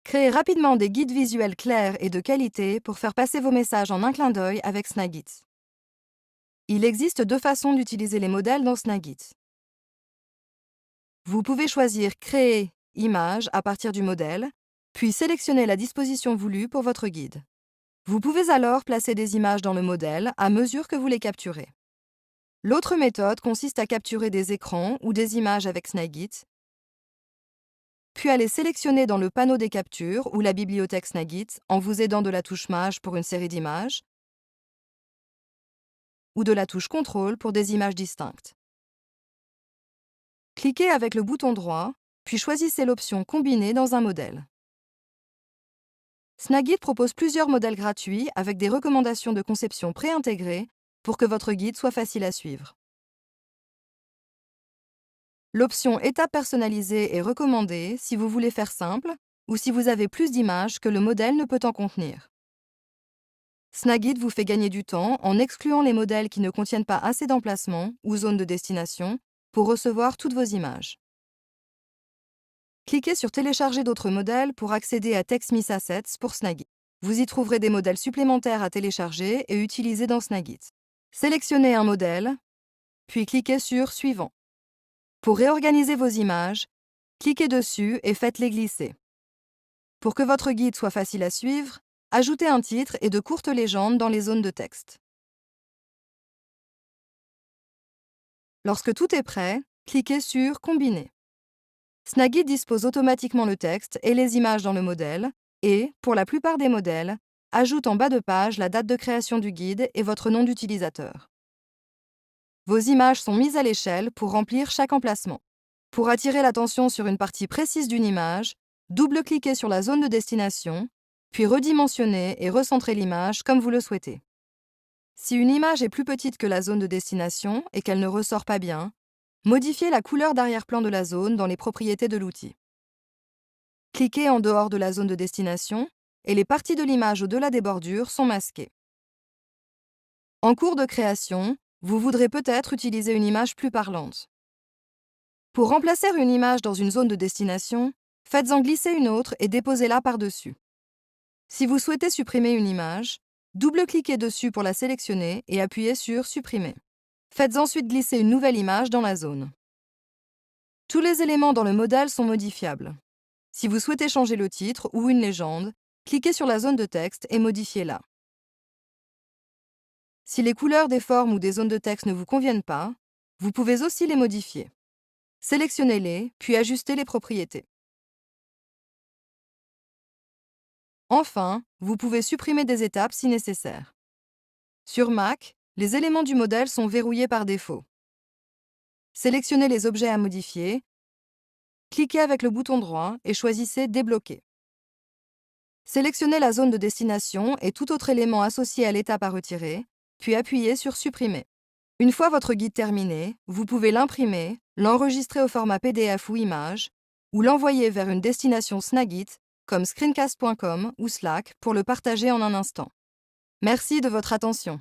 Créez rapidement des guides visuels clairs et de qualité pour faire passer vos messages en un clin d'œil avec Snagit. Il existe 2 façons d'utiliser les modèles dans Snagit. Vous pouvez choisir Créer image à partir du modèle, puis sélectionner la disposition voulue pour votre guide. Vous pouvez alors placer des images dans le modèle à mesure que vous les capturez. L'autre méthode consiste à capturer des écrans ou des images avec Snagit, puis à les sélectionner dans le panneau des captures ou la bibliothèque Snagit en vous aidant de la touche Maj pour une série d'images ou de la touche Contrôle pour des images distinctes. Cliquez avec le bouton droit, puis choisissez l'option Combiner dans un modèle. Snagit propose plusieurs modèles gratuits avec des recommandations de conception préintégrées pour que votre guide soit facile à suivre. L'option Étapes personnalisées est recommandée si vous voulez faire simple ou si vous avez plus d'images que le modèle ne peut en contenir. Snagit vous fait gagner du temps en excluant les modèles qui ne contiennent pas assez d'emplacements ou zones de destination pour recevoir toutes vos images. Cliquez sur Télécharger d'autres modèles pour accéder à TextMeets Assets pour Snagit. Vous y trouverez des modèles supplémentaires à télécharger et utiliser dans Snagit. Sélectionnez un modèle, puis cliquez sur Suivant. Pour réorganiser vos images, cliquez dessus et faites-les glisser. Pour que votre guide soit facile à suivre, ajoutez un titre et de courtes légendes dans les zones de texte. Lorsque tout est prêt, cliquez sur Combiner. Snagit dispose automatiquement le texte et les images dans le modèle et, pour la plupart des modèles, ajoute en bas de page la date de création du guide et votre nom d'utilisateur. Vos images sont mises à l'échelle pour remplir chaque emplacement. Pour attirer l'attention sur une partie précise d'une image, double-cliquez sur la zone de destination, puis redimensionnez et recentrez l'image comme vous le souhaitez. Si une image est plus petite que la zone de destination et qu'elle ne ressort pas bien, modifiez la couleur d'arrière-plan de la zone dans les propriétés de l'outil. Cliquez en dehors de la zone de destination et les parties de l'image au-delà des bordures sont masquées. En cours de création, vous voudrez peut-être utiliser une image plus parlante. Pour remplacer une image dans une zone de destination, faites-en glisser une autre et déposez-la par-dessus. Si vous souhaitez supprimer une image, double-cliquez dessus pour la sélectionner et appuyez sur Supprimer. Faites ensuite glisser une nouvelle image dans la zone. Tous les éléments dans le modèle sont modifiables. Si vous souhaitez changer le titre ou une légende, cliquez sur la zone de texte et modifiez-la. Si les couleurs des formes ou des zones de texte ne vous conviennent pas, vous pouvez aussi les modifier. Sélectionnez-les, puis ajustez les propriétés. Enfin, vous pouvez supprimer des étapes si nécessaire. Sur Mac, les éléments du modèle sont verrouillés par défaut. Sélectionnez les objets à modifier, cliquez avec le bouton droit et choisissez Débloquer. Sélectionnez la zone de destination et tout autre élément associé à l'étape à retirer, puis appuyez sur Supprimer. Une fois votre guide terminé, vous pouvez l'imprimer, l'enregistrer au format PDF ou image, ou l'envoyer vers une destination Snagit comme screencast.com ou Slack pour le partager en un instant. Merci de votre attention.